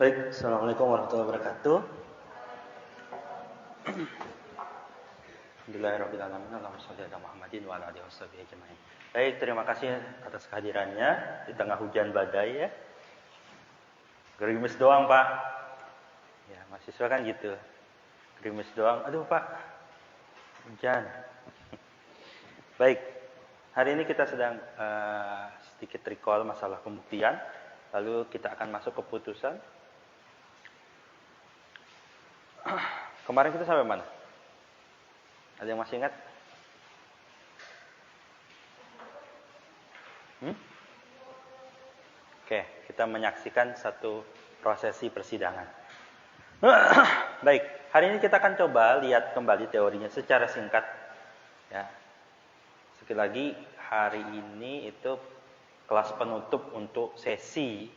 Baik, Assalamualaikum warahmatullahi wabarakatuh. Alhamdulillahirrahmanirrahim. Allahumma sholli ala Muhammadin wa ala alihi washabihi ajmain. Baik, terima kasih atas kehadirannya di tengah hujan badai ya. Gerimis doang, Pak. Ya, mahasiswa kan gitu. Gerimis doang. Aduh, Pak. Hujan. Baik. Hari ini kita sedang sedikit recall masalah pembuktian. Lalu kita akan masuk ke putusan. Kemarin kita sampai mana? Ada yang masih ingat? Oke, kita menyaksikan satu prosesi persidangan. Baik, hari ini kita akan coba lihat kembali teorinya secara singkat. Ya. Sekali lagi, hari ini itu kelas penutup untuk sesi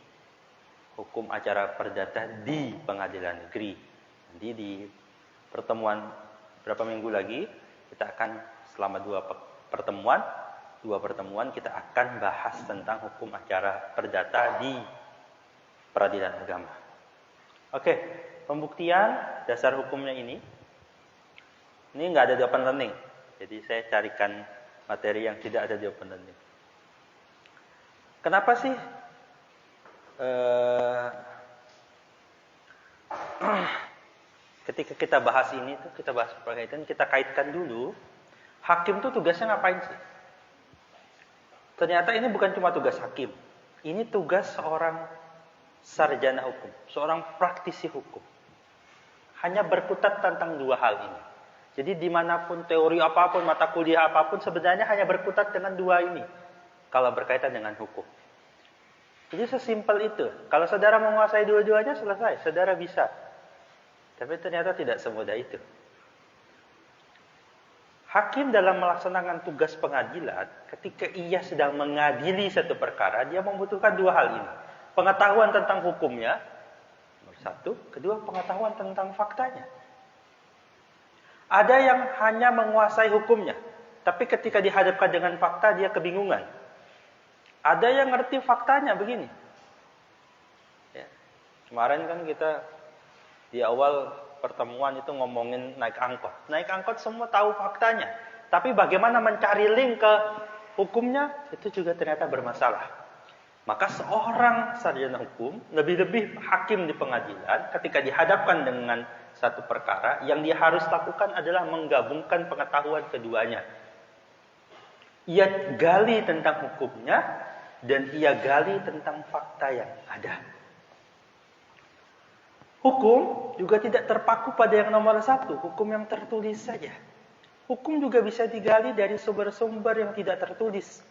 hukum acara perdata di pengadilan negeri. Nanti di pertemuan berapa minggu lagi kita akan selama dua pertemuan kita akan bahas tentang hukum acara perdata di peradilan agama. Oke, pembuktian dasar hukumnya ini nggak ada di open learning. Jadi saya carikan materi yang tidak ada di open learning. Kenapa sih ketika kita bahas ini tuh kita bahas perkaitan, kita kaitkan dulu hakim tuh tugasnya ngapain sih? Ternyata ini bukan cuma tugas hakim. Ini tugas seorang sarjana hukum, seorang praktisi hukum. Hanya berkutat tentang dua hal ini. Jadi dimanapun teori apapun, mata kuliah apapun sebenarnya hanya berkutat dengan dua ini. Kalau berkaitan dengan hukum. Jadi sesimpel itu. Kalau saudara menguasai dua-duanya selesai, saudara bisa. Tapi ternyata tidak semudah itu. Hakim dalam melaksanakan tugas pengadilan, ketika ia sedang mengadili satu perkara, dia membutuhkan dua hal ini. Pengetahuan tentang hukumnya, nomor satu. Kedua, pengetahuan tentang faktanya. Ada yang hanya menguasai hukumnya, tapi ketika dihadapkan dengan fakta, dia kebingungan. Ada yang ngerti faktanya begini. Ya. Kemarin kan kita di awal pertemuan itu ngomongin naik angkot. Naik angkot semua tahu faktanya. Tapi bagaimana mencari link ke hukumnya, itu juga ternyata bermasalah. Maka seorang sarjana hukum, lebih-lebih hakim di pengadilan, ketika dihadapkan dengan satu perkara, yang dia harus lakukan adalah menggabungkan pengetahuan keduanya. Ia gali tentang hukumnya, dan ia gali tentang fakta yang ada. Hukum juga tidak terpaku pada yang nomor satu, hukum yang tertulis saja. Hukum juga bisa digali dari sumber-sumber yang tidak tertulis.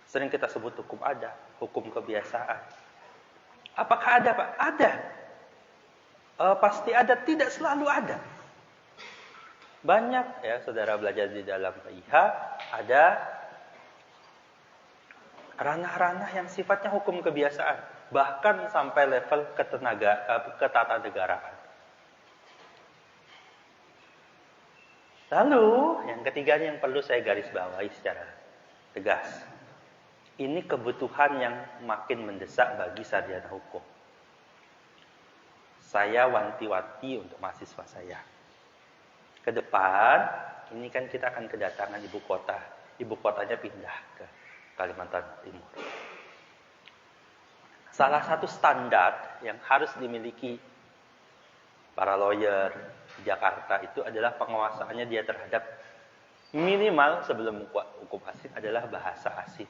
Sering kita sebut hukum adat, hukum kebiasaan. Apakah ada, Pak? Ada. Pasti ada, tidak selalu ada. Banyak ya, saudara belajar di dalam PIH, ada ranah-ranah yang sifatnya hukum kebiasaan. Bahkan sampai level ketatanegaraan. Lalu, yang ketiganya yang perlu saya garis bawahi secara tegas. Ini kebutuhan yang makin mendesak bagi sarjana hukum. Saya wanti-wanti untuk mahasiswa saya. Ke depan, ini kan kita akan kedatangan ibu kota. Ibu kotanya pindah ke Kalimantan Timur. Salah satu standar yang harus dimiliki para lawyer di Jakarta itu adalah penguasaannya dia terhadap minimal sebelum hukum asing adalah bahasa asing.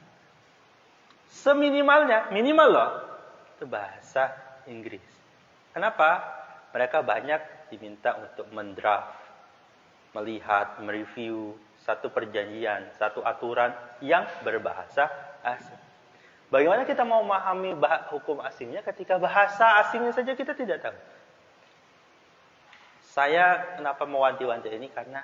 Seminimalnya, minimal loh, itu bahasa Inggris. Kenapa? Mereka banyak diminta untuk mendraft, melihat, mereview satu perjanjian, satu aturan yang berbahasa asing. Bagaimana kita mau memahami hukum asingnya ketika bahasa asingnya saja kita tidak tahu? Saya kenapa mewanti-wanti ini? Karena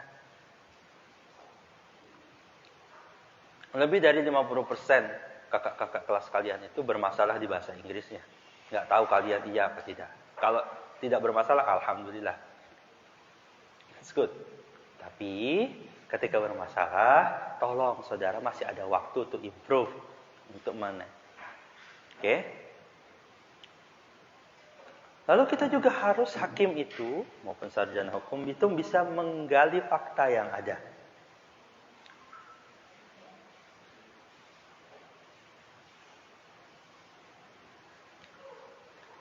lebih dari 50% kakak-kakak kelas kalian itu bermasalah di bahasa Inggrisnya. Nggak tahu kalian iya apa tidak. Kalau tidak bermasalah, alhamdulillah. That's good. Tapi ketika bermasalah, tolong saudara masih ada waktu untuk improve, untuk mana. Oke. Lalu kita juga harus hakim itu maupun sarjana hukum itu bisa menggali fakta yang ada.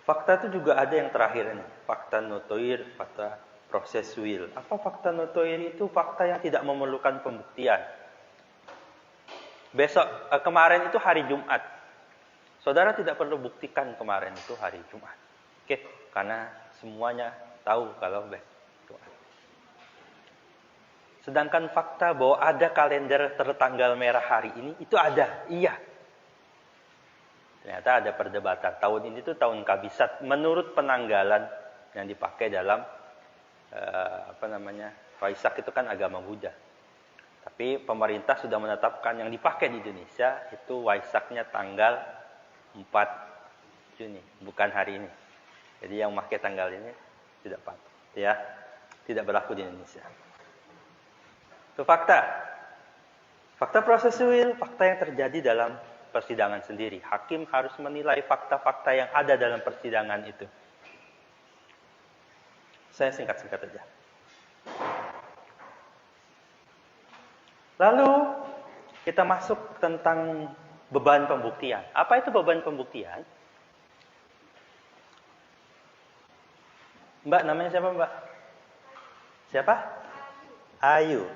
Fakta itu juga ada yang terakhir ini, fakta notoir, fakta prosesuil. Apa fakta notoir itu? Fakta yang tidak memerlukan pembuktian. Kemarin itu hari Jumat. Saudara tidak perlu buktikan kemarin itu hari Jumat. Oke, karena semuanya tahu kalau Jumat. Sedangkan fakta bahwa ada kalender tertanggal merah hari ini, itu ada, iya. Ternyata ada perdebatan. Tahun ini tuh tahun kabisat menurut penanggalan yang dipakai dalam Waisak itu kan agama Buddha. Tapi pemerintah sudah menetapkan yang dipakai di Indonesia itu Waisaknya tanggal 4 Juni, bukan hari ini. Jadi yang pakai tanggal ini tidak patut, ya. Tidak berlaku di Indonesia. Itu fakta. Fakta prosesuil, fakta yang terjadi dalam persidangan sendiri. Hakim harus menilai fakta-fakta yang ada dalam persidangan itu. Saya singkat-singkat saja. Lalu kita masuk tentang beban pembuktian. Apa itu beban pembuktian? Mbak, namanya siapa Mbak? Siapa? Ayu.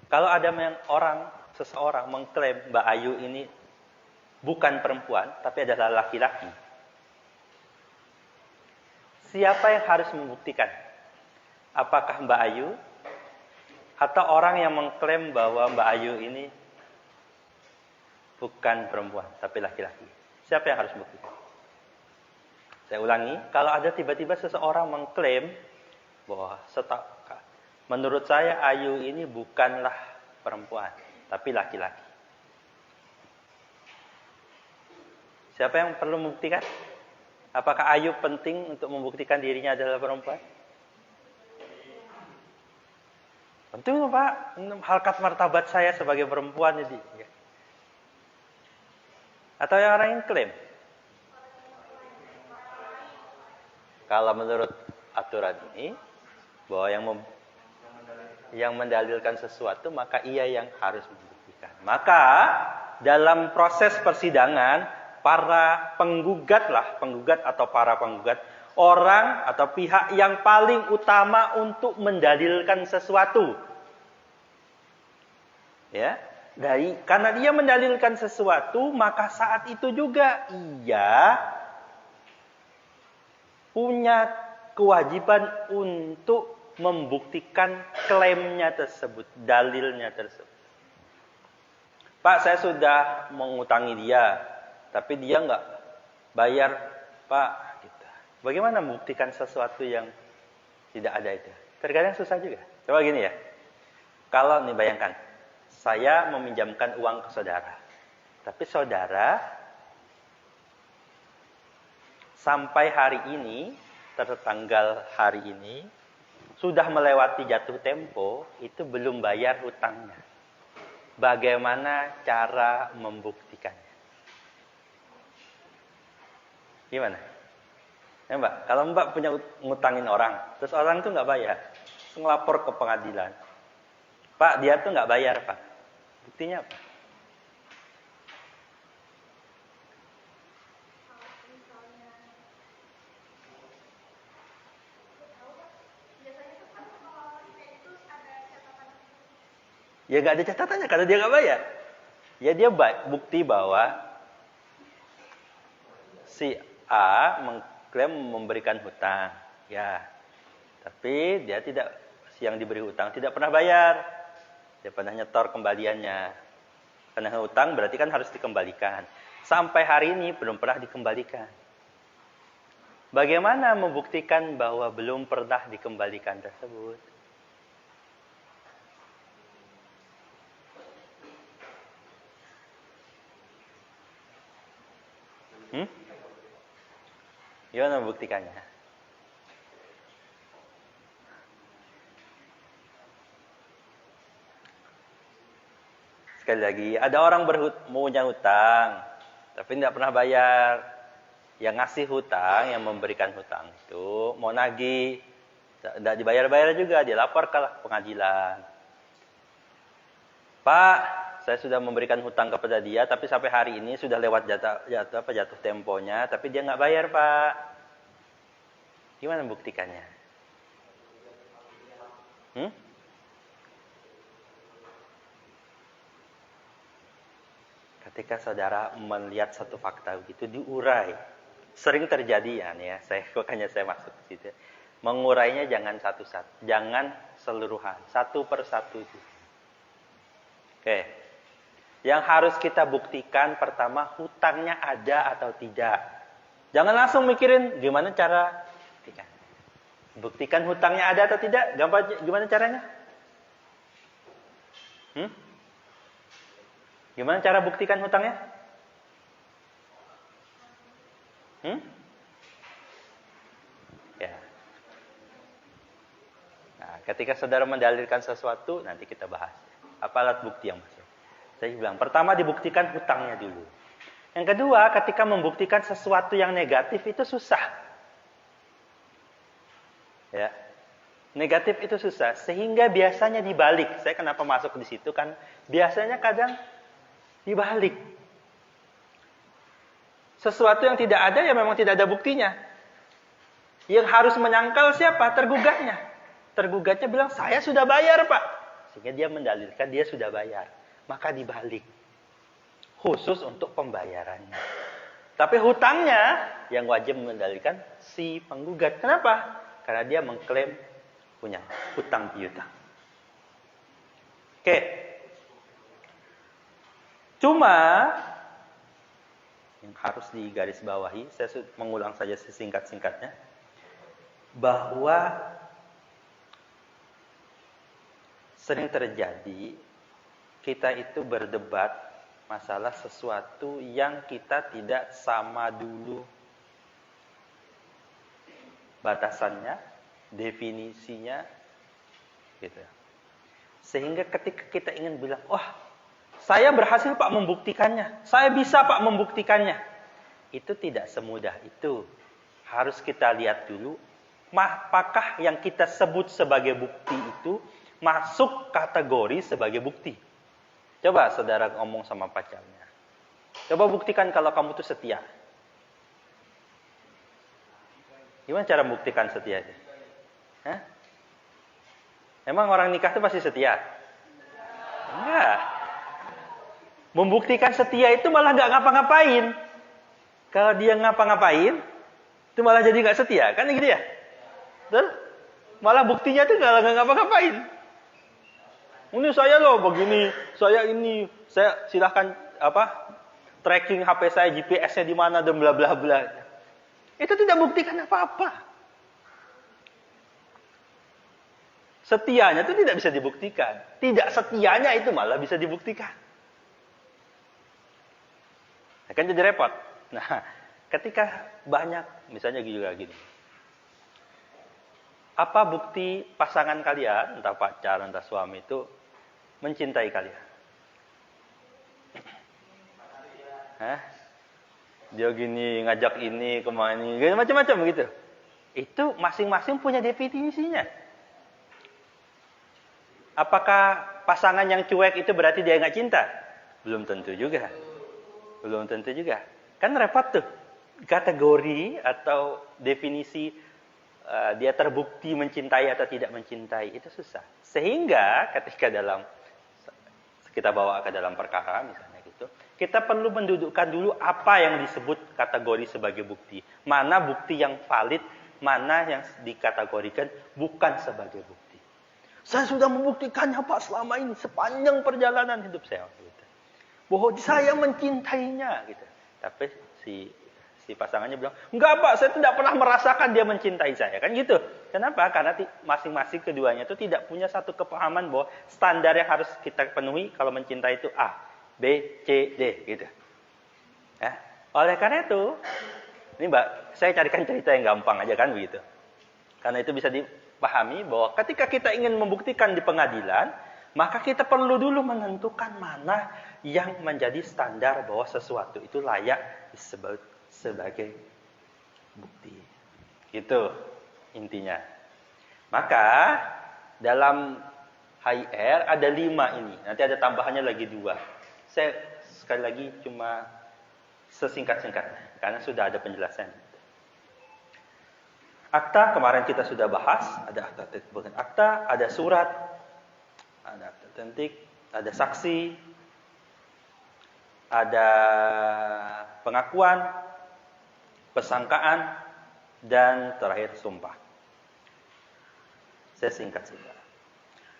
Kalau ada seseorang mengklaim Mbak Ayu ini bukan perempuan, tapi adalah laki-laki. Siapa yang harus membuktikan? Apakah Mbak Ayu? Atau orang yang mengklaim bahwa Mbak Ayu ini bukan perempuan, tapi laki-laki? Siapa yang harus membuktikan? Saya ulangi, kalau ada tiba-tiba seseorang mengklaim bahwa menurut saya Ayu ini bukanlah perempuan, tapi laki-laki. Siapa yang perlu membuktikan? Apakah Ayu penting untuk membuktikan dirinya adalah perempuan? Penting Pak, harkat martabat saya sebagai perempuan ini. Atau yang orang yang klaim? Kalau menurut aturan ini, bahwa yang mendalilkan sesuatu, maka ia yang harus membuktikan. Maka dalam proses persidangan, para penggugat atau para penggugat, orang atau pihak yang paling utama untuk mendalilkan sesuatu. Ya, karena dia mendalilkan sesuatu, maka saat itu juga ia punya kewajiban untuk membuktikan klaimnya tersebut, dalilnya tersebut. Pak, saya sudah mengutangi dia, tapi dia nggak bayar, Pak. Gitu. Bagaimana membuktikan sesuatu yang tidak ada itu? Terkadang susah juga. Coba gini ya, kalau nih bayangkan, saya meminjamkan uang ke saudara, tapi saudara sampai hari ini, tertanggal hari ini, sudah melewati jatuh tempo, itu belum bayar hutangnya. Bagaimana cara membuktikannya? Gimana? Ya Mbak, kalau Mbak punya ngutangin orang, terus orang itu nggak bayar, ngelapor ke pengadilan. Pak, dia tuh nggak bayar, Pak. Buktinya apa? Ya nggak ada catatannya karena dia nggak bayar. Ya dia bukti bahwa si A mengklaim memberikan hutang, ya, tapi dia tidak, yang diberi hutang tidak pernah bayar. Dia pernah nyetor kembaliannya. Karena hutang berarti kan harus dikembalikan. Sampai hari ini belum pernah dikembalikan. Bagaimana membuktikan bahwa belum pernah dikembalikan tersebut? Gimana membuktikannya? Sekali lagi, ada orang punya hutang, tapi tidak pernah bayar. yang ngasih hutang, yang memberikan hutang itu mau nagih, tidak dibayar-bayar juga, dia lapor ke pengadilan. Pak, saya sudah memberikan hutang kepada dia, tapi sampai hari ini sudah lewat jatuh temponya, tapi dia nggak bayar, Pak. Gimana buktikannya? Ketika saudara melihat satu fakta begitu diurai, sering terjadi ya, makanya saya masuk ke situ. Mengurainya jangan satu-satu, jangan seluruhan, satu persatu itu. Oke. Yang harus kita buktikan pertama hutangnya ada atau tidak. Jangan langsung mikirin gimana cara buktikan. Buktikan hutangnya ada atau tidak, gimana caranya? Gimana cara buktikan hutangnya? Ya. Nah, ketika saudara mendalilkan sesuatu, nanti kita bahas. Apa alat bukti yang masuk? Saya bilang, pertama dibuktikan hutangnya dulu. Yang kedua, ketika membuktikan sesuatu yang negatif itu susah. Ya. Negatif itu susah, sehingga biasanya dibalik. Saya kenapa masuk di situ kan? Biasanya kadang dibalik. Sesuatu yang tidak ada ya memang tidak ada buktinya. Yang harus menyangkal siapa? Tergugatnya. Tergugatnya bilang, saya sudah bayar, Pak. Sehingga dia mendalilkan dia sudah bayar. Maka dibalik. Khusus untuk pembayarannya. Tapi hutangnya yang wajib mendalilkan si penggugat. Kenapa? Karena dia mengklaim punya hutang piutang. Oke. Cuma yang harus digarisbawahi, saya mengulang saja sesingkat-singkatnya, bahwa sering terjadi kita itu berdebat masalah sesuatu yang kita tidak sama dulu batasannya, definisinya, gitu. Sehingga ketika kita ingin bilang, wah, saya berhasil Pak membuktikannya, saya bisa Pak membuktikannya, itu tidak semudah itu. Harus kita lihat dulu, apakah yang kita sebut sebagai bukti itu masuk kategori sebagai bukti. Coba saudara ngomong sama pacarnya, coba buktikan kalau kamu itu setia. Gimana cara membuktikan setia itu? Hah? Emang orang nikah itu pasti setia? Enggak. Membuktikan setia itu malah nggak ngapa-ngapain. Kalau dia ngapa-ngapain, itu malah jadi nggak setia, kan gitu ya? Betul? Malah buktinya itu nggak ngapa-ngapain. Ini saya loh begini, saya silahkan tracking HP saya, GPS-nya di mana dan bla bla bla. Itu tidak buktikan apa-apa. Setianya itu tidak bisa dibuktikan. Tidak setianya itu malah bisa dibuktikan. Akan jadi repot. Nah, ketika banyak, misalnya juga gini. Apa bukti pasangan kalian, entah pacar, entah suami itu mencintai kalian? Hah? Dia gini, ngajak ini, kemana ini, macam-macam gitu. Itu masing-masing punya definisinya. Apakah pasangan yang cuek itu berarti dia nggak cinta? Belum tentu juga. Belum tentu juga. Kan repot tuh. Kategori atau definisi dia terbukti mencintai atau tidak mencintai itu susah. Sehingga ketika kita bawa ke dalam perkara misalnya gitu, kita perlu mendudukkan dulu apa yang disebut kategori sebagai bukti. Mana bukti yang valid, mana yang dikategorikan bukan sebagai bukti. Saya sudah membuktikannya Pak selama ini sepanjang perjalanan hidup saya gitu. Bahwa saya mencintainya gitu. Tapi si pasangannya bilang, enggak Pak, saya tidak pernah merasakan dia mencintai saya. Kan gitu. Kenapa? Karena masing-masing keduanya itu tidak punya satu kepahaman bahwa standar yang harus kita penuhi kalau mencintai itu A, B, C, D. Gitu. Ya. Oleh karena itu, ini Mbak, saya carikan cerita yang gampang aja kan begitu. Karena itu bisa dipahami bahwa ketika kita ingin membuktikan di pengadilan, maka kita perlu dulu menentukan mana yang menjadi standar bahwa sesuatu itu layak disebut sebagai bukti. Itu intinya. Maka dalam HIR ada 5 ini. Nanti ada tambahannya lagi 2. Saya sekali lagi cuma sesingkat-singkatnya karena sudah ada penjelasan. Akta kemarin kita sudah bahas, ada akta tertib akta, ada surat, ada akta autentik, ada saksi, ada pengakuan, persangkaan, dan terakhir sumpah. Saya singkat-singkat.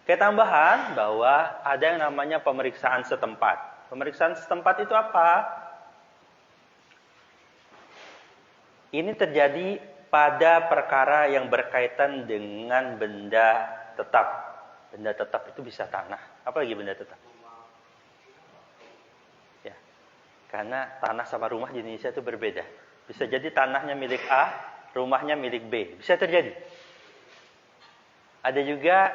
Kayak tambahan bahwa ada yang namanya pemeriksaan setempat. Pemeriksaan setempat itu apa? Ini terjadi pada perkara yang berkaitan dengan benda tetap. Benda tetap itu bisa tanah. Apa lagi benda tetap? Ya. Karena tanah sama rumah di Indonesia itu berbeda. Bisa jadi tanahnya milik A, rumahnya milik B. Bisa terjadi. Ada juga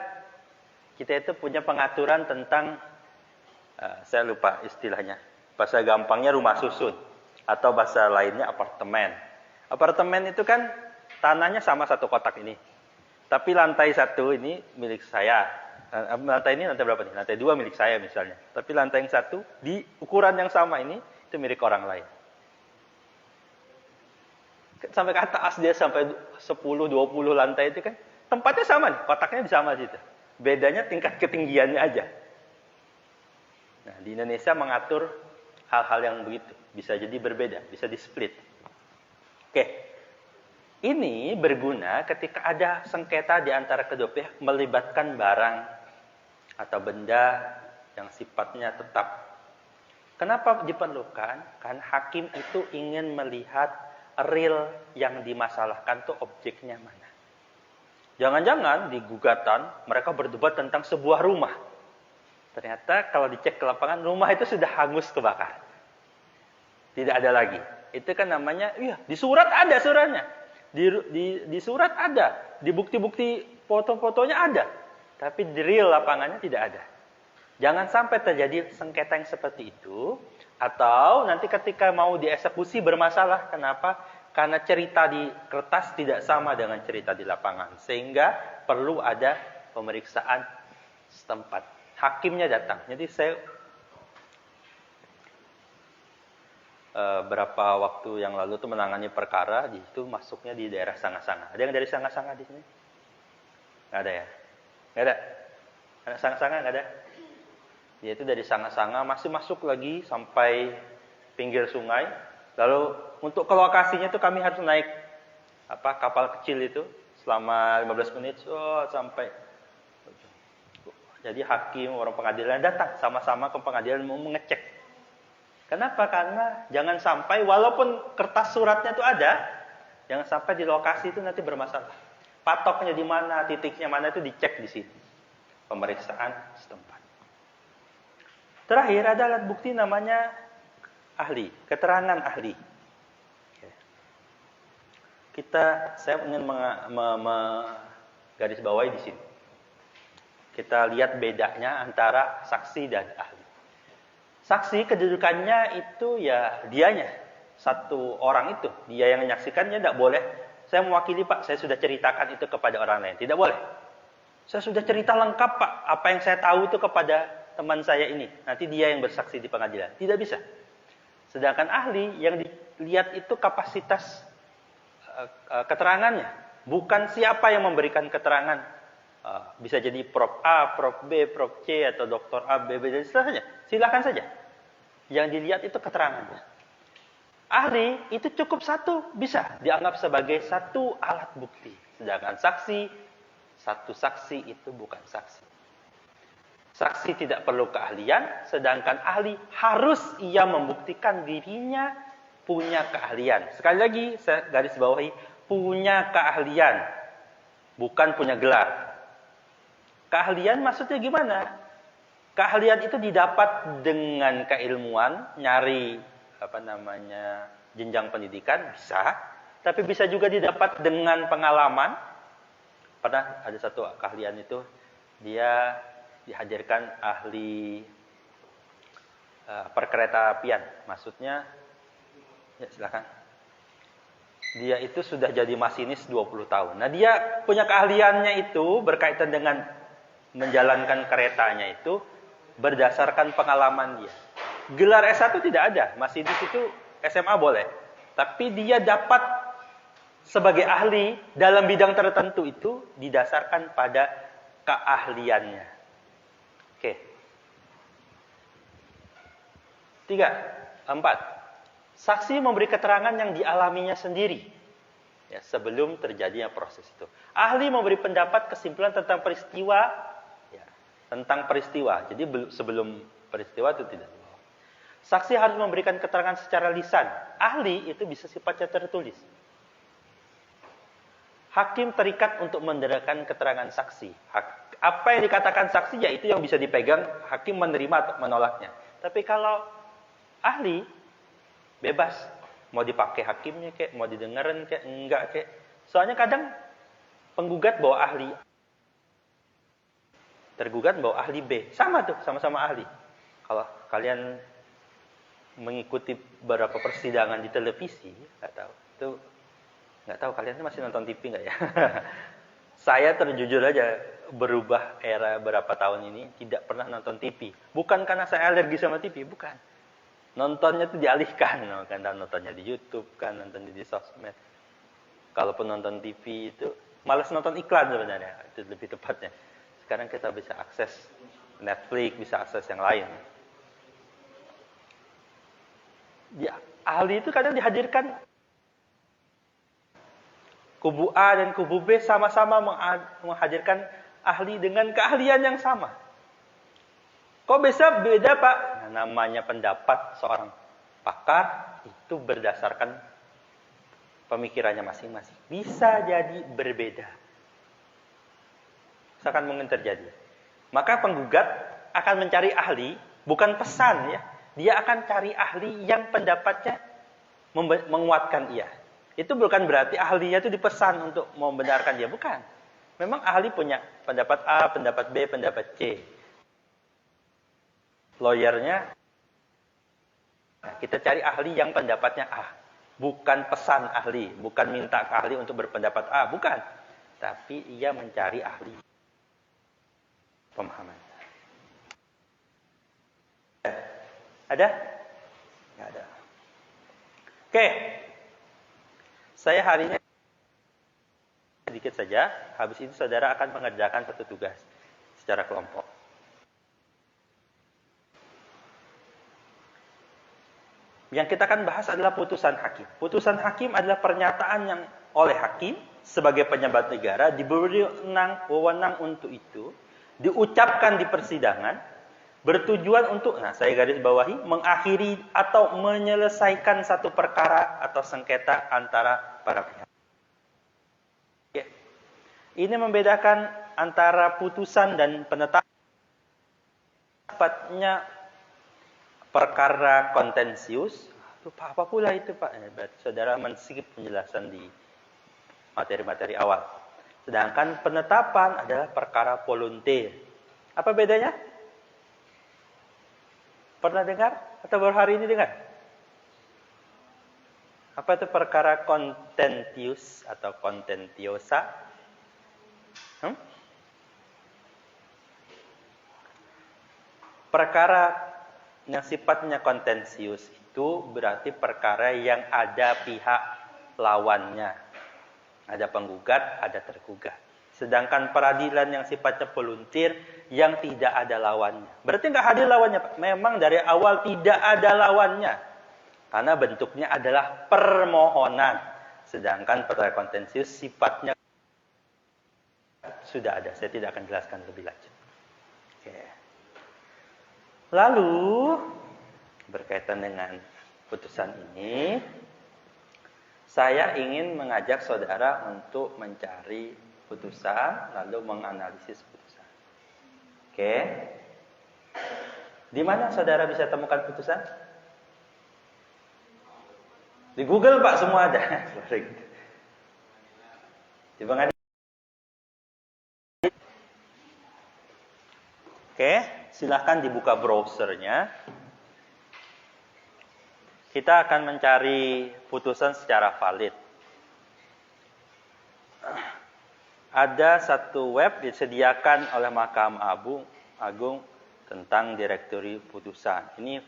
kita itu punya pengaturan tentang, saya lupa istilahnya. Bahasa gampangnya rumah susun. Atau bahasa lainnya apartemen. Apartemen itu kan tanahnya sama satu kotak ini. Tapi lantai 1 ini milik saya. Lantai ini lantai berapa nih? Lantai 2 milik saya misalnya. Tapi lantai yang 1 di ukuran yang sama ini itu milik orang lain. Sampai ke atas dia sampai 10-20 lantai itu kan tempatnya sama nih, kotaknya sama situ. Bedanya tingkat ketinggiannya aja. Nah, di Indonesia mengatur hal-hal yang begitu. Bisa jadi berbeda, bisa di-split. Oke. Ini berguna ketika ada sengketa di antara kedua pihak melibatkan barang atau benda yang sifatnya tetap. Kenapa diperlukan? Karena hakim itu ingin melihat real yang dimasalahkan tuh objeknya mana. Jangan-jangan di gugatan mereka berdebat tentang sebuah rumah. Ternyata kalau dicek ke lapangan, rumah itu sudah hangus kebakaran. Tidak ada lagi. Itu kan namanya, iya, di surat ada suratnya. Di surat ada. Di bukti-bukti foto-fotonya ada. Tapi di real lapangannya tidak ada. Jangan sampai terjadi sengketa yang seperti itu. Atau nanti ketika mau dieksekusi bermasalah. Kenapa? Karena cerita di kertas tidak sama dengan cerita di lapangan. Sehingga perlu ada pemeriksaan setempat. Hakimnya datang. Jadi saya berapa waktu yang lalu tuh menangani perkara. Di situ masuknya di daerah Sanga-Sanga. Ada yang dari Sanga-Sanga di sini? Nggak ada ya? Nggak ada? Anak Sanga-Sanga nggak ada? Dia itu dari Sanga-Sanga masih masuk lagi sampai pinggir sungai. Lalu untuk ke lokasinya itu kami harus naik kapal kecil itu selama 15 menit sampai. Jadi hakim, orang pengadilan datang sama-sama ke pengadilan mau mengecek. Kenapa? Karena jangan sampai walaupun kertas suratnya itu ada, jangan sampai di lokasi itu nanti bermasalah. Patoknya di mana, titiknya mana itu dicek di sini. Pemeriksaan setempat. Terakhir ada alat bukti namanya ahli, keterangan ahli. Saya ingin garis bawahi di sini. Kita lihat bedanya antara saksi dan ahli. Saksi kedudukannya itu ya dianya, satu orang itu, dia yang menyaksikannya tidak boleh. Saya mewakili Pak, saya sudah ceritakan itu kepada orang lain, tidak boleh. Saya sudah cerita lengkap Pak, apa yang saya tahu itu kepada teman saya ini. Nanti dia yang bersaksi di pengadilan, tidak bisa. Sedangkan ahli yang dilihat itu kapasitas keterangannya, bukan siapa yang memberikan keterangan. Bisa jadi Prof A, Prof B, Prof C atau Dr. A, B, B dan seterusnya. Silakan saja. Yang dilihat itu keterangannya. Ahli itu cukup satu, bisa dianggap sebagai satu alat bukti. Sedangkan satu saksi itu bukan saksi. Saksi tidak perlu keahlian, sedangkan ahli harus ia membuktikan dirinya punya keahlian. Sekali lagi saya garis bawahi, punya keahlian, bukan punya gelar. Keahlian maksudnya gimana? Keahlian itu didapat dengan keilmuan, nyari jenjang pendidikan bisa, tapi bisa juga didapat dengan pengalaman. Pernah ada satu keahlian itu dia dihadirkan ahli perkereta apian, maksudnya ya silakan. Dia itu sudah jadi masinis 20 tahun. Nah, dia punya keahliannya itu berkaitan dengan menjalankan keretanya itu berdasarkan pengalaman dia. Gelar S1 tidak ada. Masinis itu SMA boleh. Tapi dia dapat sebagai ahli dalam bidang tertentu itu didasarkan pada keahliannya. Oke. 3, 4. Saksi memberi keterangan yang dialaminya sendiri ya, sebelum terjadinya proses itu. Ahli memberi pendapat kesimpulan tentang peristiwa ya, tentang peristiwa. Jadi sebelum peristiwa itu tidak dibawa. Saksi harus memberikan keterangan secara lisan. Ahli itu bisa sifatnya tertulis. Hakim terikat untuk mendengarkan keterangan saksi. Apa yang dikatakan saksi ya itu yang bisa dipegang, hakim menerima atau menolaknya. Tapi kalau ahli bebas, mau dipakai hakimnya kek, mau didengerin kek, enggak kek. Soalnya kadang penggugat bawa ahli, tergugat bawa ahli B, sama tuh, sama-sama ahli. Kalau kalian mengikuti beberapa persidangan di televisi, nggak tahu kalian masih nonton TV nggak ya? Saya terjujur aja berubah era berapa tahun ini tidak pernah nonton TV. Bukan karena saya alergi sama TV, bukan. Nontonnya itu dialihkan, kan nontonnya di YouTube, kan nontonnya di sosmed. Kalaupun nonton TV itu malas nonton iklan sebenarnya, itu lebih tepatnya. Sekarang kita bisa akses Netflix, bisa akses yang lain. Ya, ahli itu kadang dihadirkan kubu A dan kubu B sama-sama menghadirkan ahli dengan keahlian yang sama. Kok bisa beda, Pak? Nah, namanya pendapat seorang pakar itu berdasarkan pemikirannya masing-masing. Bisa jadi berbeda. Misalkan mungkin terjadi. Maka penggugat akan mencari ahli, bukan pesan ya. Dia akan cari ahli yang pendapatnya menguatkan ia. Itu bukan berarti ahlinya itu dipesan untuk membenarkan dia, bukan. Memang ahli punya pendapat A, pendapat B, pendapat C. Lawyernya, kita cari ahli yang pendapatnya A. Bukan pesan ahli, bukan minta ke ahli untuk berpendapat A, bukan. Tapi ia mencari ahli pemahaman. Ada? Nggak ada. Oke. Saya hari ini sedikit saja. Habis itu saudara akan mengerjakan satu tugas secara kelompok. Yang kita akan bahas adalah putusan hakim. Putusan hakim adalah pernyataan yang oleh hakim sebagai pejabat negara diberi wewenang untuk itu, diucapkan di persidangan, bertujuan untuk, nah saya garis bawahi, mengakhiri atau menyelesaikan satu perkara atau sengketa antara para pihak. Oke. Ini membedakan antara putusan dan penetapannya perkara kontensius. Apa pula itu Pak? Saudara men-skip penjelasan di materi-materi awal. Sedangkan penetapan adalah perkara volunteer. Apa bedanya? Pernah dengar? Atau baru hari ini dengar? Apa itu perkara contentious atau contentiosa? Perkara yang sifatnya kontensius itu berarti perkara yang ada pihak lawannya. Ada penggugat, ada tergugat. Sedangkan peradilan yang sifatnya volunteer yang tidak ada lawannya. Berarti nggak hadir lawannya, Pak. Memang dari awal tidak ada lawannya. Karena bentuknya adalah permohonan. Sedangkan perkara kontensius sifatnya sudah ada. Saya tidak akan jelaskan lebih lanjut. Oke. Lalu berkaitan dengan putusan ini, saya ingin mengajak saudara untuk mencari putusan lalu menganalisis putusan. Oke. Di mana saudara bisa temukan putusan? Di Google Pak, semua ada. Di pengadilan. Oke, silahkan dibuka browsernya. Kita akan mencari putusan secara valid. ada satu web disediakan oleh Mahkamah Agung tentang direktori putusan. Ini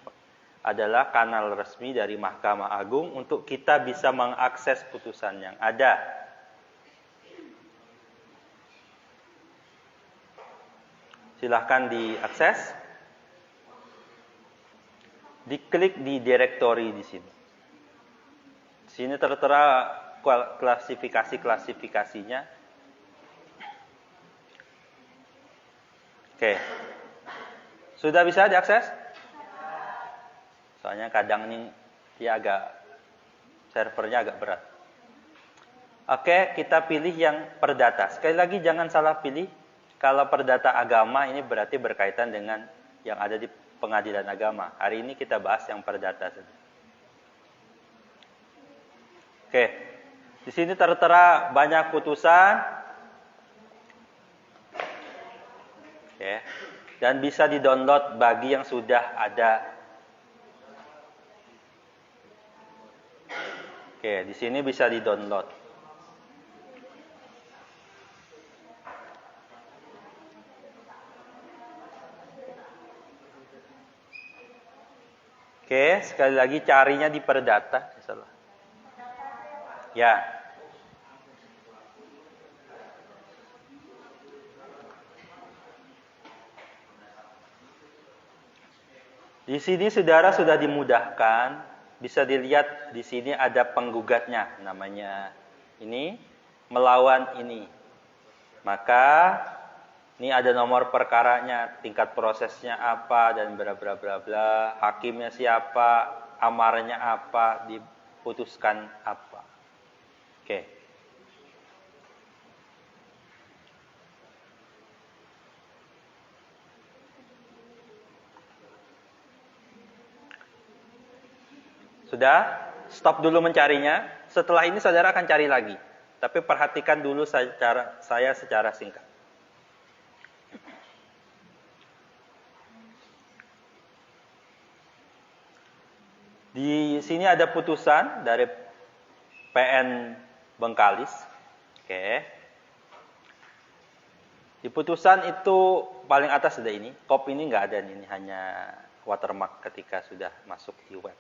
adalah kanal resmi dari Mahkamah Agung untuk kita bisa mengakses putusan yang ada. Silahkan diakses. Diklik di direktori di sini. Di sini tertera klasifikasinya. Oke. Sudah bisa diakses? Soalnya kadang ini dia servernya agak berat. Oke, kita pilih yang perdata. Sekali lagi jangan salah pilih. Kalau perdata agama ini berarti berkaitan dengan yang ada di pengadilan agama. Hari ini kita bahas yang perdata saja. Oke. Di sini tertera banyak putusan. Oke. Dan bisa di-download bagi yang sudah ada. Oke, di sini bisa di-download. Oke, sekali lagi carinya di perdata. Ya. Di sini saudara sudah dimudahkan, bisa dilihat di sini ada penggugatnya, namanya ini melawan ini. Maka ini ada nomor perkaranya, tingkat prosesnya apa dan bla bla bla bla, hakimnya siapa, amarnya apa, diputuskan apa. Oke. Sudah? Stop dulu mencarinya. Setelah ini saudara akan cari lagi. Tapi perhatikan dulu saya secara singkat. Di sini ada putusan dari PN Bengkalis. Oke. Di putusan itu paling atas ada ini. Kop ini nggak ada, ini hanya watermark ketika sudah masuk di web.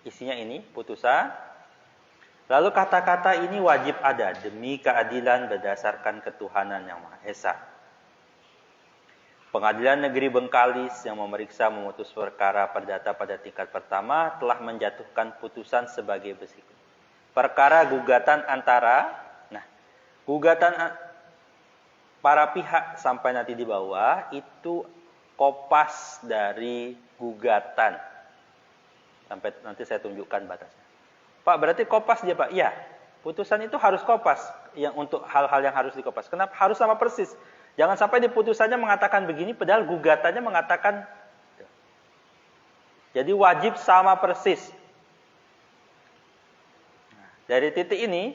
Isinya ini putusan. Lalu kata-kata ini wajib ada demi keadilan berdasarkan ketuhanan yang Maha Esa. Pengadilan Negeri Bengkalis yang memutus perkara perdata pada tingkat pertama telah menjatuhkan putusan sebagai berikut. Perkara gugatan antara, gugatan para pihak sampai nanti di bawah itu kopas dari gugatan. Sampai nanti saya tunjukkan batasnya. Pak, berarti kopas dia, Pak? Iya. Putusan itu harus kopas yang untuk hal-hal yang harus dikopas. Kenapa? Harus sama persis. Jangan sampai di putusannya mengatakan begini, padahal gugatannya mengatakan. Jadi wajib sama persis. Dari titik ini,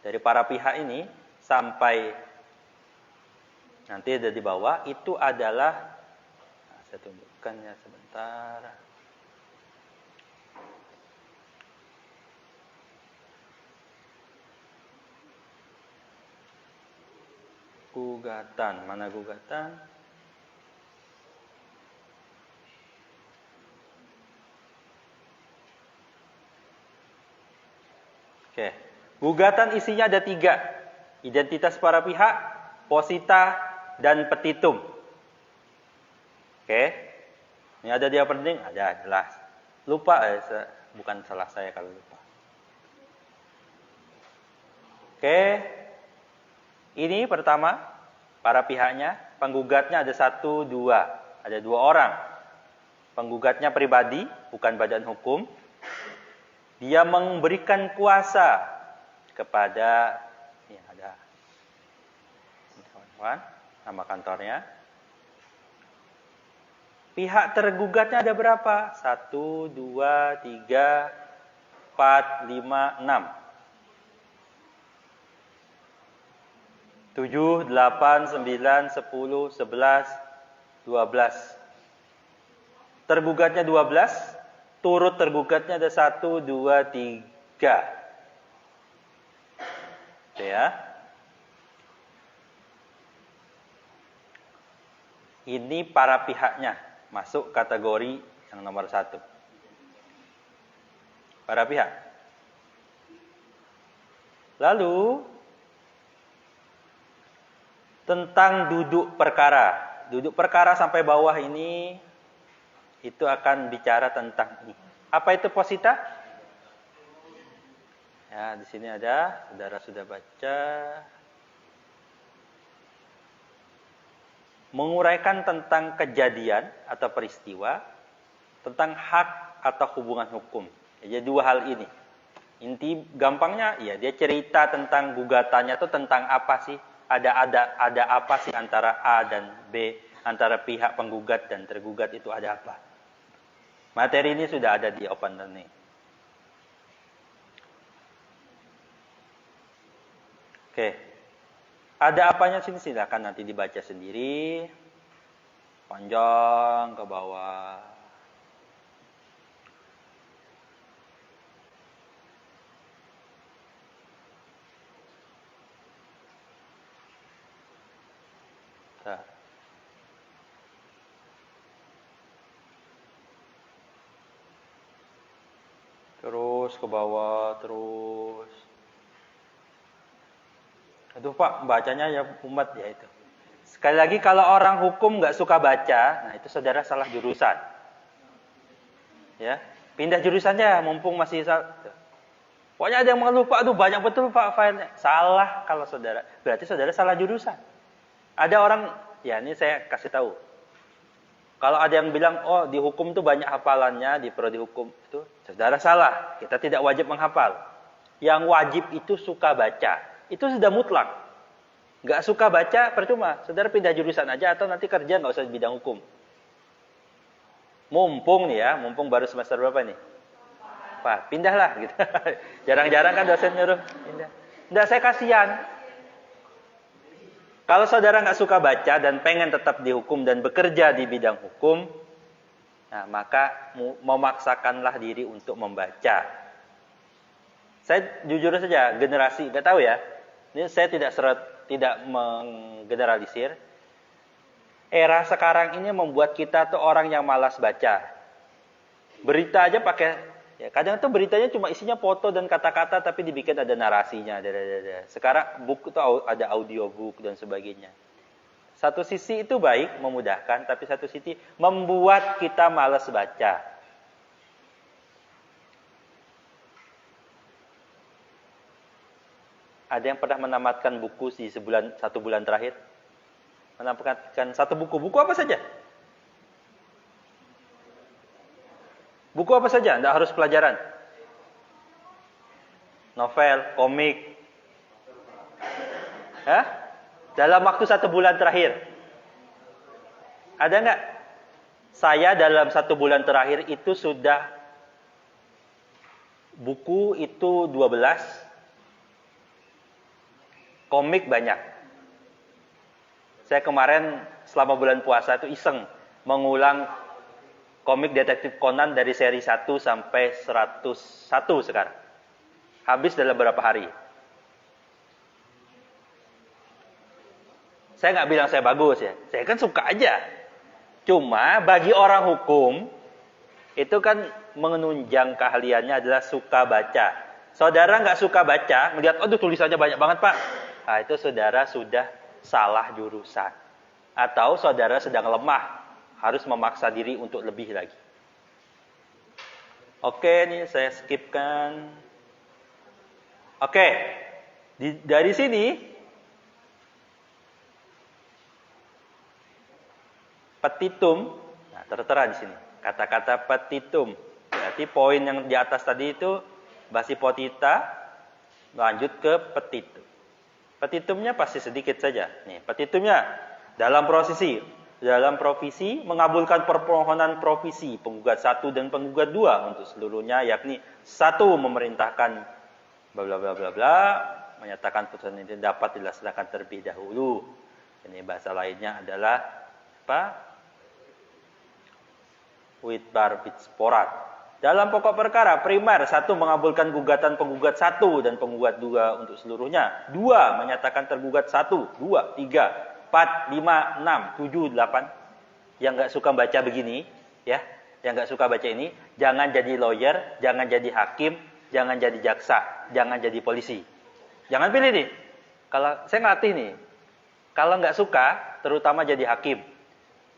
dari para pihak ini, sampai nanti ada di bawah, itu adalah, saya tunjukkan ya sebentar. Gugatan, mana gugatan? Oke, gugatan isinya ada 3. Identitas para pihak, posita, dan petitum. Oke, ini ada dia penting, ada jelas. Lupa, bukan salah saya kalau lupa. Oke, ini pertama, para pihaknya, penggugatnya ada 1, 2. Ada 2 orang. Penggugatnya pribadi, bukan badan hukum. Dia memberikan kuasa kepada, ini ada kawan-kawan, nama kantornya. Pihak tergugatnya ada berapa? 1, 2, 3, 4, 5, 6. 7, 8, 9, 10, 11, 12. Tergugatnya 12, turut tergugatnya ada 1, 2, 3. Oke ya. Ini para pihaknya masuk kategori yang nomor 1. Para pihak. Lalu tentang duduk perkara. Duduk perkara sampai bawah ini itu akan bicara tentang ini. Apa itu posita? Ya, di sini ada, saudara sudah baca. Menguraikan tentang kejadian atau peristiwa, tentang hak atau hubungan hukum. Jadi dua hal ini. Inti gampangnya, ya dia cerita tentang gugatannya itu tentang apa sih? Ada apa sih antara A dan B, antara pihak penggugat dan tergugat itu ada apa? Materi ini sudah ada di Open Learning. Oke. Ada apanya sini, silakan nanti dibaca sendiri. Panjang ke bawah. Nah. Terus ke bawah, terus. Aduh Pak, bacanya ya umat ya itu. Sekali lagi kalau orang hukum nggak suka baca, nah itu saudara salah jurusan. Ya, pindah jurusannya mumpung masih salah. Pokoknya ada yang mengeluh, Pak, aduh banyak betul Pak filenya. Salah kalau saudara, berarti saudara salah jurusan. Ada orang, ya ini saya kasih tahu. Kalau ada yang bilang, oh di hukum tuh banyak hafalannya, di prodi hukum itu, saudara salah. Kita tidak wajib menghafal. Yang wajib itu suka baca. Itu sudah mutlak. Nggak suka baca, percuma. Saudara pindah jurusan aja atau nanti kerja nggak usah di bidang hukum. Mumpung nih ya, mumpung baru semester berapa nih? Pak, pindahlah gitu. Jarang-jarang kan dosen nyuruh pindah. Nggak, saya kasihan. Kalau saudara nggak suka baca dan pengen tetap di hukum dan bekerja di bidang hukum, nah maka memaksakanlah diri untuk membaca. Saya jujur saja, generasi, nggak tahu ya. Ini saya tidak menggeneralisir. Era sekarang ini membuat kita tuh orang yang malas baca. Berita aja pakai, ya kadang tuh beritanya cuma isinya foto dan kata-kata, tapi dibikin ada narasinya. Sekarang buku tuh ada audiobook dan sebagainya. Satu sisi itu baik, memudahkan, tapi satu sisi membuat kita malas baca. Ada yang pernah menamatkan buku di satu bulan terakhir? Menamatkan satu buku. Buku apa saja? Buku apa saja? Tidak harus pelajaran. Novel, komik. Hah? Dalam waktu 1 bulan terakhir. Ada nggak? Saya dalam 1 bulan terakhir itu sudah buku itu 12. Komik banyak. Saya kemarin selama bulan puasa itu iseng mengulang komik detektif Conan dari seri 1 sampai 101 sekarang. Habis dalam beberapa hari. Saya nggak bilang saya bagus ya. Saya kan suka aja. Cuma bagi orang hukum itu kan menunjang keahliannya adalah suka baca. Saudara nggak suka baca, melihat, aduh tulisannya banyak banget Pak. Nah, itu saudara sudah salah jurusan. Atau saudara sedang lemah, harus memaksa diri untuk lebih lagi. Oke, ini saya skipkan. Oke, dari sini, petitum, nah, tertera di sini. Kata-kata petitum. Berarti poin yang di atas tadi itu, basi potita, lanjut ke petitum. Petitumnya pasti sedikit saja. Nih, petitumnya dalam provisi mengabulkan permohonan provisi penggugat 1 dan penggugat 2 untuk seluruhnya, yakni 1 memerintahkan bla bla bla bla bla, menyatakan putusan ini dapat dilaksanakan terlebih dahulu. Ini bahasa lainnya adalah apa? Witbar bitsporat. Dalam pokok perkara, primer 1 mengabulkan gugatan penggugat 1 dan penggugat 2 untuk seluruhnya. 2 menyatakan tergugat 1, 2, 3, 4, 5, 6, 7, 8. yang nggak suka baca begini, ya, yang nggak suka baca ini, jangan jadi lawyer, jangan jadi hakim, jangan jadi jaksa, jangan jadi polisi. Jangan pilih nih. Kalau saya ngelatih nih, kalau nggak suka, terutama jadi hakim.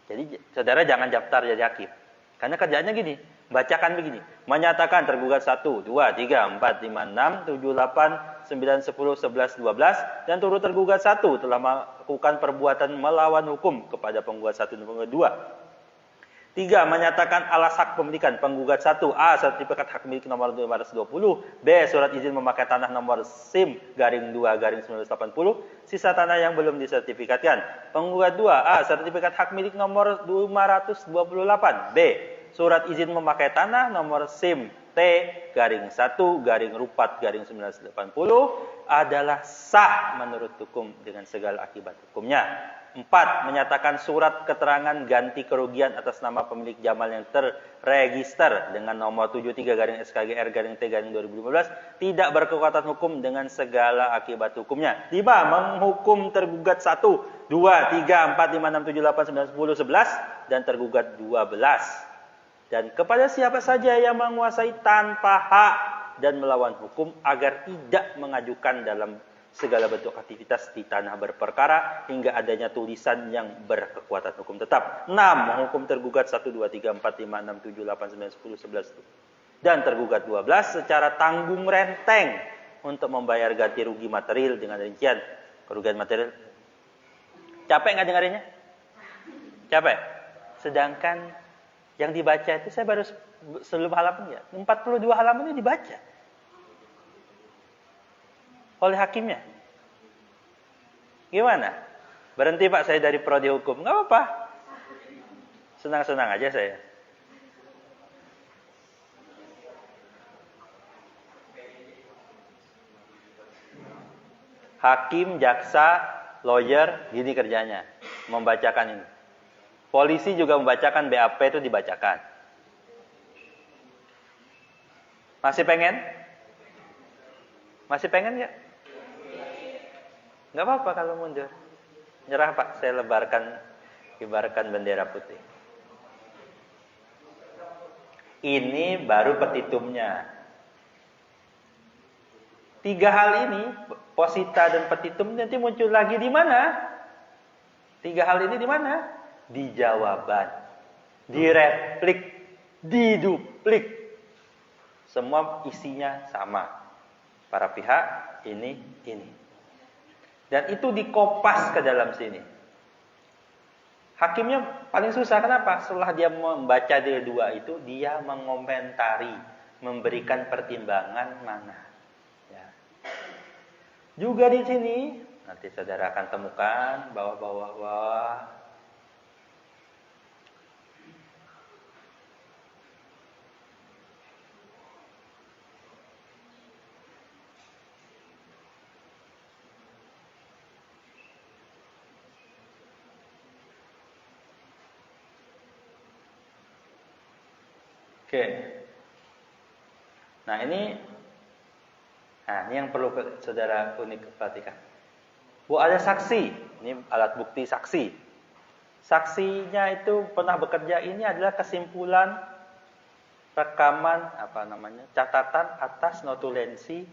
Jadi saudara jangan daftar jadi hakim. Karena kerjaannya gini, bacakan begini. Menyatakan tergugat 1, 2, 3, 4, 5, 6, 7, 8, 9, 10, 11, 12. Dan turut tergugat 1 telah melakukan perbuatan melawan hukum kepada penggugat 1 dan penggugat 2. 3. Menyatakan alas hak pemilikan penggugat 1. A. Sertifikat hak milik nomor 520. B. Surat izin memakai tanah nomor SIM garing 2 garing 1980. Sisa tanah yang belum disertifikatkan. Penggugat 2. A. Sertifikat hak milik nomor 528. B. Surat izin memakai tanah nomor SIM T garing 1 garing rupat garing 1980 adalah sah menurut hukum dengan segala akibat hukumnya. 4. Menyatakan surat keterangan ganti kerugian atas nama pemilik Jamal yang terregister dengan nomor 73 garing SKGR garing T garing 2015 tidak berkekuatan hukum dengan segala akibat hukumnya. 5. Menghukum tergugat 1, 2, 3, 4, 5, 6, 7, 8, 9, 10, 11 dan tergugat 12. Dan kepada siapa saja yang menguasai tanpa hak dan melawan hukum agar tidak mengajukan dalam segala bentuk aktivitas di tanah berperkara hingga adanya tulisan yang berkekuatan hukum tetap. 6. Menghukum tergugat 1, 2, 3, 4, 5, 6, 7, 8, 9, 10, 11 dan tergugat 12 secara tanggung renteng untuk membayar ganti rugi material dengan rincian kerugian material. Capek nggak dengerinnya? Capek? Sedangkan yang dibaca itu saya baru sebelum halaman ya, 42 halaman ini dibaca oleh hakimnya. Gimana? Berhenti Pak saya dari prodi hukum. Nggak apa-apa. Senang-senang aja saya. Hakim, jaksa, lawyer, gini kerjanya. Membacakan ini. Polisi juga membacakan BAP itu dibacakan. Masih pengen? Masih pengen nggak? Nggak apa-apa kalau mundur. Nyerah Pak, saya kibarkan bendera putih. Ini baru petitumnya. 3 hal ini, posita dan petitum nanti muncul lagi di mana? 3 hal ini di mana? Di jawaban, di replik, di duplik. Semua isinya sama. Para pihak ini. Dan itu dikopas ke dalam sini. Hakimnya paling susah, kenapa? Setelah dia membaca dari 2 itu, dia mengomentari, memberikan pertimbangan mana. Ya. Juga di sini, nanti saudara akan temukan bawah-bawah. Oke. Nah ini yang perlu saudara unik perhatikan. Ada saksi. Ini alat bukti saksi. Saksinya itu pernah bekerja, ini adalah kesimpulan rekaman catatan atas notulensi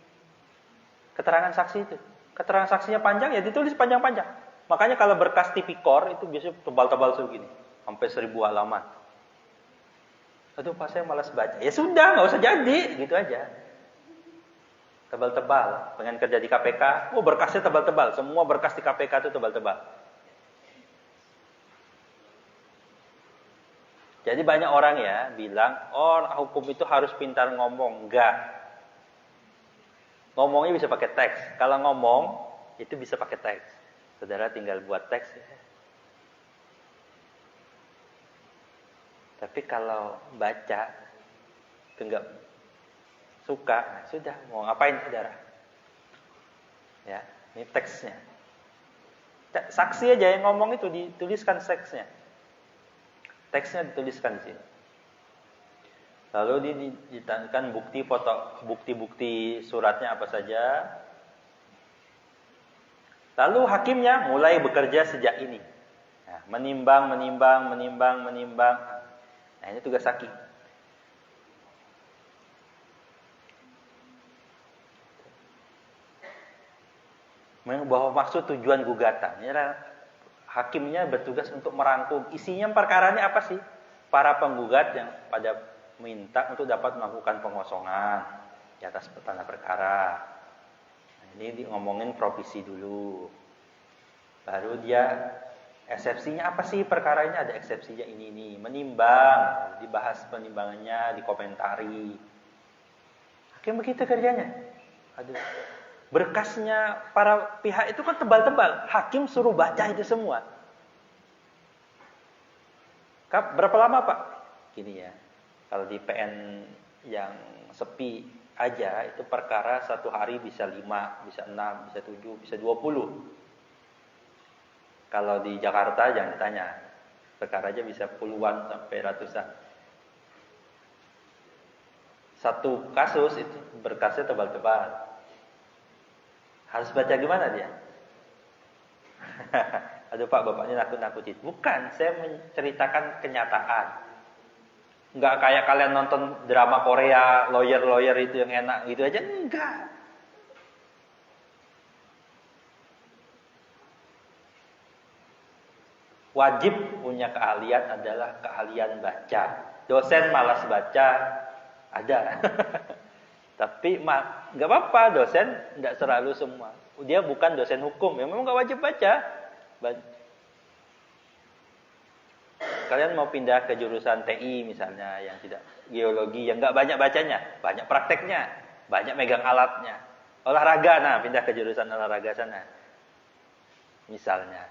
keterangan saksi itu. Keterangan saksinya panjang ya ditulis panjang-panjang. Makanya kalau berkas tipikor itu biasanya tebal-tebal segini, sampai 1000 halaman. Aduh Pak saya malas baca. Ya sudah, nggak usah jadi, gitu aja. Tebal-tebal. Pengen kerja di KPK, berkasnya tebal-tebal. Semua berkas di KPK itu tebal-tebal. Jadi banyak orang ya bilang, hukum itu harus pintar ngomong. Enggak. Ngomongnya bisa pakai teks. Kalau ngomong, itu bisa pakai teks. Saudara tinggal buat teks ya. Tapi kalau baca itu enggak suka, sudah mau ngapain saudara? Ya, ini teksnya. Saksi aja yang ngomong itu dituliskan teksnya. Teksnya dituliskan di sini. Lalu ditandkan bukti suratnya apa saja. Lalu hakimnya mulai bekerja sejak ini. Nah, menimbang. Nah, ini tugas hakim. Bahwa maksud tujuan gugatan. Ini hakimnya bertugas untuk merangkum isinya perkaranya apa sih? Para penggugat yang pada minta untuk dapat melakukan pengosongan di atas tanah perkara. Nah, ini ngomongin provisi dulu. Baru dia eksepsinya apa sih perkara ini, ada eksepsinya ini. Menimbang, dibahas penimbangannya, dikomentari. Hakim begitu kerjanya. Aduh. Berkasnya para pihak itu kan tebal-tebal. Hakim suruh baca itu semua. Berapa lama Pak? Gini ya. Kalau di PN yang sepi aja itu perkara 1 hari bisa 5, bisa 6, bisa 7, bisa 20. Kalau di Jakarta jangan ditanya. Perkara aja bisa puluhan sampai ratusan. Satu kasus itu berkasnya tebal-tebal. Harus baca gimana dia? Aduh Pak, Bapak ini nakut-nakutin. Bukan, saya menceritakan kenyataan. Enggak kayak kalian nonton drama Korea, lawyer-lawyer itu yang enak gitu aja. Enggak. Wajib punya keahlian adalah keahlian baca. Dosen malas baca, ada. Tapi nggak apa-apa, dosen nggak selalu semua. Dia bukan dosen hukum, ya memang nggak wajib baca. Kalian mau pindah ke jurusan TI misalnya, yang tidak geologi, yang nggak banyak bacanya, banyak prakteknya, banyak megang alatnya. Olahraga, nah pindah ke jurusan olahraga sana, misalnya.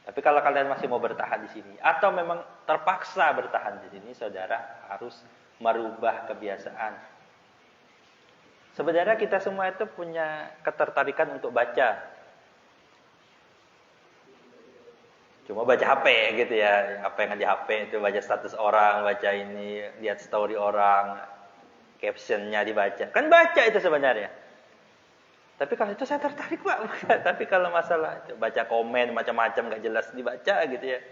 Tapi kalau kalian masih mau bertahan di sini, atau memang terpaksa bertahan di sini, saudara harus merubah kebiasaan. Sebenarnya kita semua itu punya ketertarikan untuk baca. Cuma baca HP gitu ya. Apa yang di HP itu baca status orang, baca ini, lihat story orang, captionnya dibaca. Kan baca itu sebenarnya. Tapi kalau itu saya tertarik Pak. Tapi kalau masalah itu, baca komen macam-macam gak jelas dibaca gitu ya.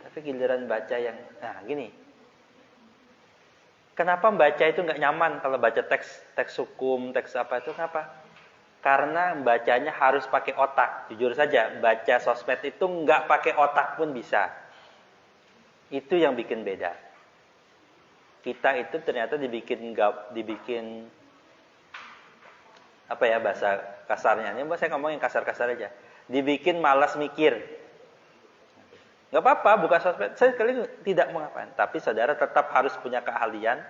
Tapi giliran baca yang, nah gini. Kenapa baca itu nggak nyaman kalau baca teks hukum, teks apa itu kenapa? Karena bacanya harus pakai otak. Jujur saja, baca sosmed itu nggak pakai otak pun bisa. Itu yang bikin beda. Kita itu ternyata dibikin apa ya bahasa kasarnya? Ini saya ngomongin kasar-kasar aja. Dibikin malas mikir. Gak apa-apa, buka sosmed. Saya sekali tidak mengapa. Tapi saudara tetap harus punya keahlian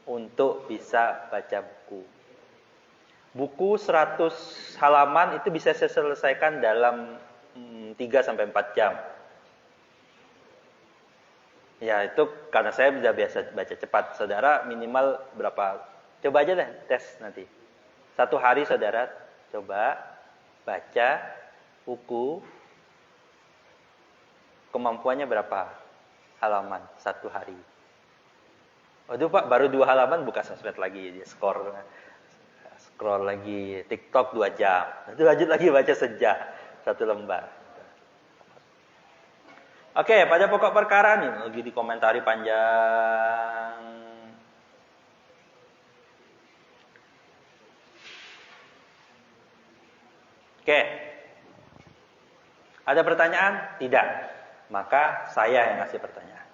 untuk bisa baca buku. Buku 100 halaman itu bisa saya selesaikan dalam 3-4 jam. Ya itu karena saya sudah biasa baca cepat. Saudara minimal berapa? Coba aja deh tes nanti. 1 hari saudara coba baca buku. Kemampuannya berapa halaman 1 hari? Waduh Pak, baru 2 halaman buka sosmed lagi, dia scroll lagi TikTok 2 jam. Nanti lanjut lagi baca sejam 1 lembar. Oke, pada pokok perkara nih lagi dikomentari panjang. Oke. Ada pertanyaan? Tidak. Maka saya yang ngasih pertanyaan.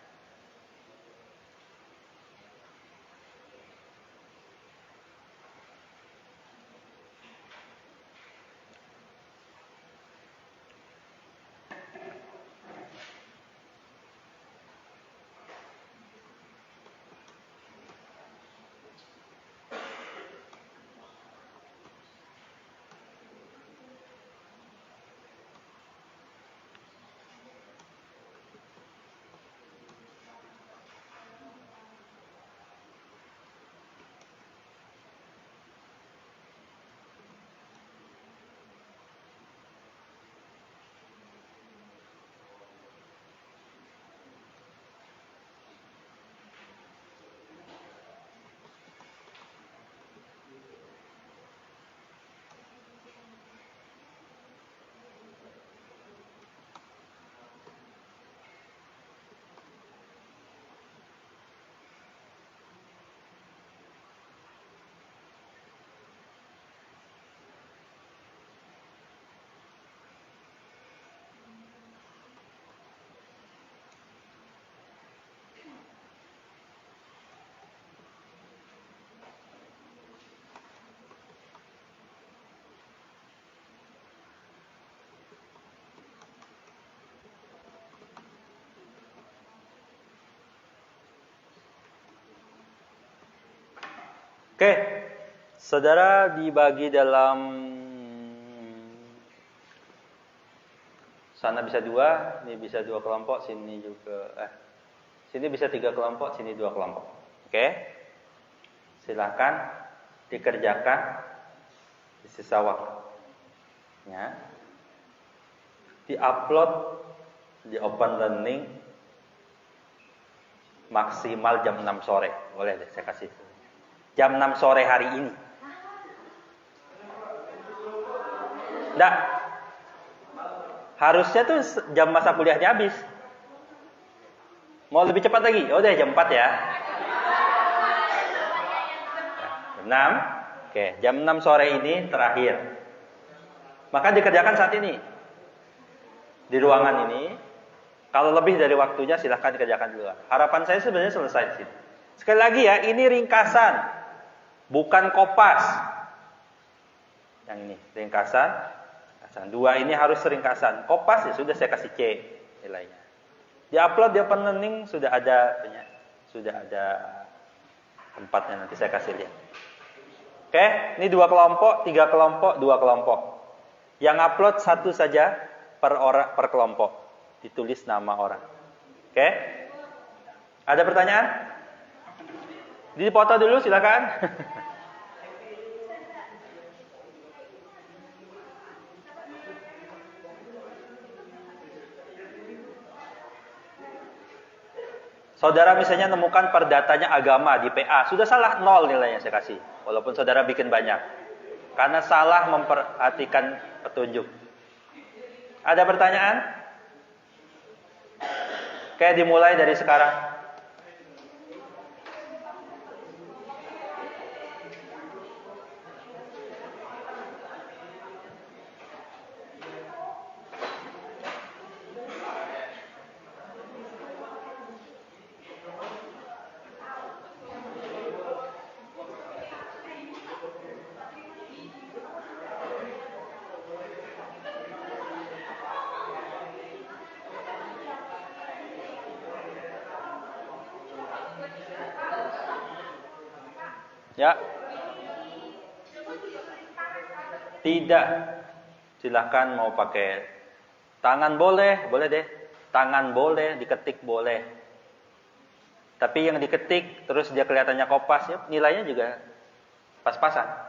Oke, saudara dibagi dalam sana bisa 2, ini bisa 2 kelompok, sini juga sini bisa 3 kelompok, sini 2 kelompok. Oke. Silakan dikerjakan di sisa waktunya. Di-upload di Open Learning maksimal jam 6 sore. Boleh deh saya kasih. Jam 6 sore hari ini. Enggak. Harusnya tuh jam masa kuliahnya habis. Mau lebih cepat lagi? Oh, udah jam 4 ya. Jam 6. Oke, jam 6 sore ini terakhir. Maka dikerjakan saat ini. Di ruangan ini. Kalau lebih dari waktunya silahkan dikerjakan dulu. Harapan saya sebenarnya selesai di sini. Sekali lagi ya, ini ringkasan. Bukan kopas. Yang ini, ringkasan. 2 ini harus ringkasan. Kopas ya sudah saya kasih C nilainya. Di-upload di Open Learning sudah ada tempatnya, nanti saya kasih lihat. Oke, ini 2 kelompok, 3 kelompok, 2 kelompok. Yang upload 1 saja per kelompok. Ditulis nama orang. Oke? Ada pertanyaan? Dipoto dulu silakan. Saudara misalnya nemukan perdatanya agama di PA, sudah salah 0 nilainya saya kasih. Walaupun saudara bikin banyak. Karena salah memperhatikan petunjuk. Ada pertanyaan? Oke, dimulai dari sekarang. Ya. Tidak. Silahkan mau pakai tangan boleh deh. Tangan boleh, diketik boleh. Tapi yang diketik terus dia kelihatannya kopas ya, nilainya juga pas-pasan.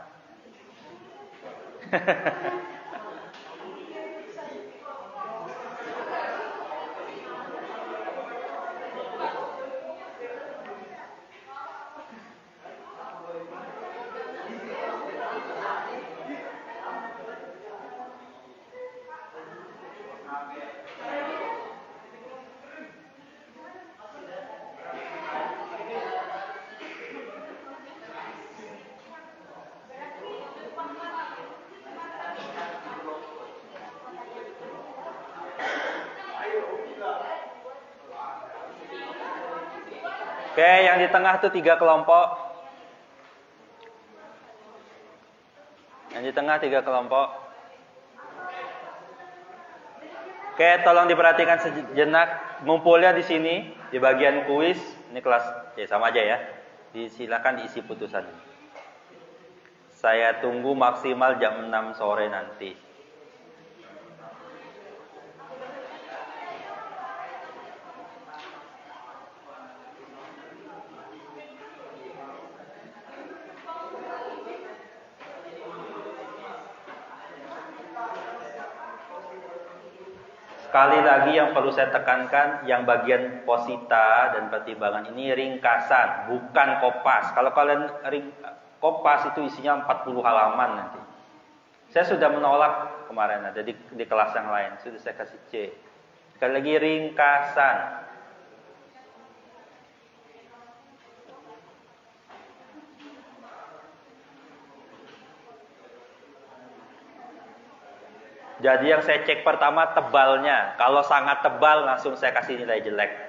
Oke, yang di tengah tuh 3 kelompok. Yang di tengah 3 kelompok. Oke, tolong diperhatikan sejenak. Ngumpulnya di sini, di bagian kuis. Ini kelas, ya sama aja ya. Silakan diisi putusan. Saya tunggu maksimal jam 6 sore nanti. Sekali lagi yang perlu saya tekankan, yang bagian posita dan pertimbangan ini ringkasan, bukan kopas. Kalau kalian kopas itu isinya 40 halaman nanti. Saya sudah menolak kemarin ada di kelas yang lain, sudah saya kasih C. Sekali lagi ringkasan. Jadi yang saya cek pertama tebalnya. Kalau sangat tebal langsung saya kasih nilai jelek.